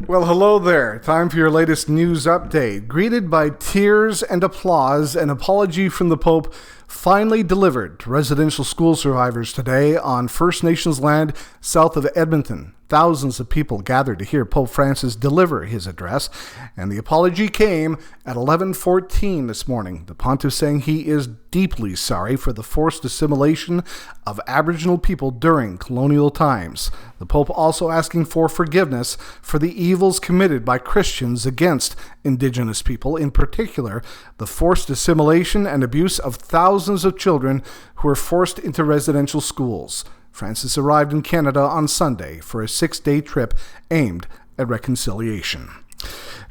Well, hello there. Time for your latest news update. Greeted by tears and applause, an apology from the Pope finally delivered to residential school survivors today on First Nations land south of Edmonton. Thousands of people gathered to hear Pope Francis deliver his address, and the apology came at 11:14 this morning. The pontiff saying he is deeply sorry for the forced assimilation of Aboriginal people during colonial times. The Pope also asking for forgiveness for the evils committed by Christians against Indigenous people, in particular the forced assimilation and abuse of thousands of children who were forced into residential schools. Francis arrived in Canada on Sunday for a 6-day trip aimed at reconciliation.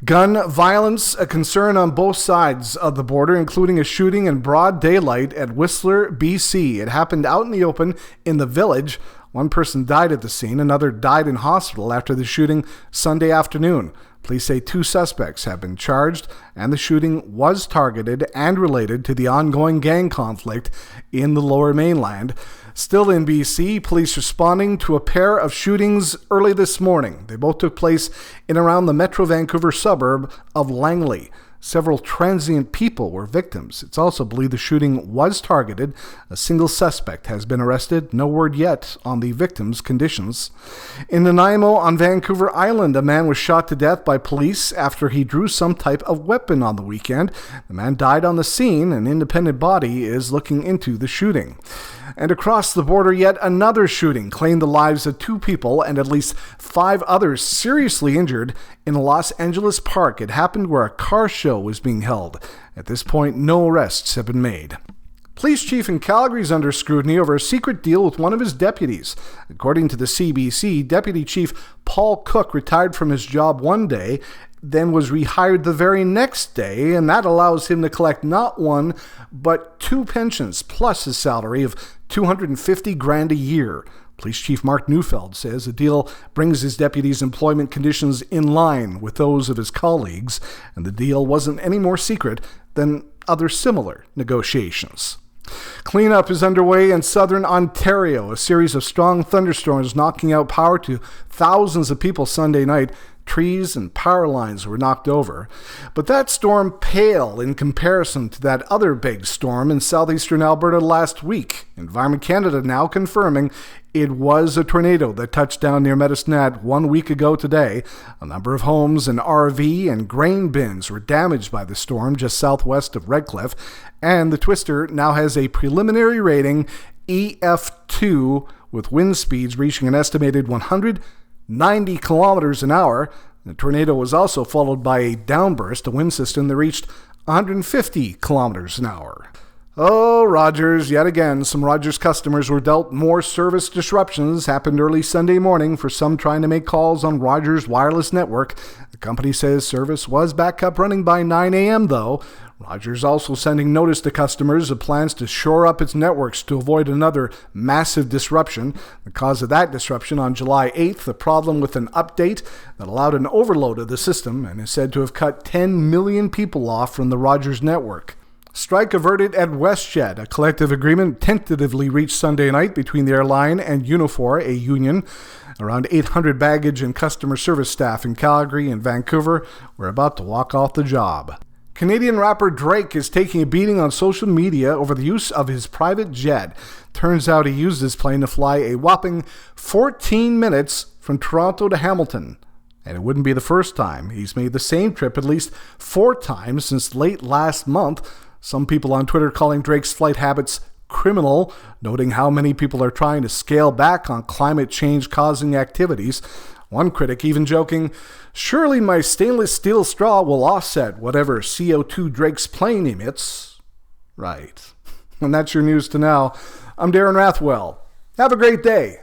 Gun violence, a concern on both sides of the border, including a shooting in broad daylight at Whistler, BC. It happened out in the open in the village. One person died at the scene, another died in hospital after the shooting Sunday afternoon. Police say 2 suspects have been charged, and the shooting was targeted and related to the ongoing gang conflict in the Lower Mainland. Still in BC, police responding to a pair of shootings early this morning. They both took place in around the Metro Vancouver suburb of Langley. Several transient people were victims. It's also believed the shooting was targeted. A single suspect has been arrested. No word yet on the victim's conditions. In Nanaimo on Vancouver Island, a man was shot to death by police after he drew some type of weapon on the weekend. The man died on the scene. An independent body is looking into the shooting. And across the border, yet another shooting claimed the lives of 2 people and at least 5 others seriously injured in a Los Angeles park. It happened where a car show was being held. At this point, no arrests have been made. Police chief in Calgary is under scrutiny over a secret deal with one of his deputies. According to the CBC, Deputy Chief Paul Cook retired from his job one day, then was rehired the very next day, and that allows him to collect not one, but 2 pensions, plus his salary of $250,000 a year. Police Chief Mark Neufeld says the deal brings his deputy's employment conditions in line with those of his colleagues, and the deal wasn't any more secret than other similar negotiations. Cleanup is underway in southern Ontario. A series of strong thunderstorms knocking out power to thousands of people Sunday night. Trees and power lines were knocked over. But that storm paled in comparison to that other big storm in southeastern Alberta last week. Environment Canada now confirming it was a tornado that touched down near Medicine 1 week ago today. A number of homes and RV and grain bins were damaged by the storm just southwest of Redcliffe. And the twister now has a preliminary rating EF2 with wind speeds reaching an estimated 190 kilometers an hour. The tornado was also followed by a downburst, a wind system that reached 150 kilometers an hour. Oh, Rogers, yet again, some Rogers customers were dealt more service disruptions. Happened early Sunday morning for some trying to make calls on Rogers' wireless network. The company says service was back up running by 9 a.m. though. Rogers also sending notice to customers of plans to shore up its networks to avoid another massive disruption. The cause of that disruption on July 8th, a problem with an update that allowed an overload of the system and is said to have cut 10 million people off from the Rogers network. Strike averted at WestJet. A collective agreement tentatively reached Sunday night between the airline and Unifor, a union. Around 800 baggage and customer service staff in Calgary and Vancouver were about to walk off the job. Canadian rapper Drake is taking a beating on social media over the use of his private jet. Turns out he used his plane to fly a whopping 14 minutes from Toronto to Hamilton. And it wouldn't be the first time. He's made the same trip at least 4 times since late last month. Some people on Twitter calling Drake's flight habits criminal, noting how many people are trying to scale back on climate change causing activities. One critic even joking, surely my stainless steel straw will offset whatever CO2 Drake's plane emits. Right. And that's your news to now. I'm Darren Rathwell. Have a great day.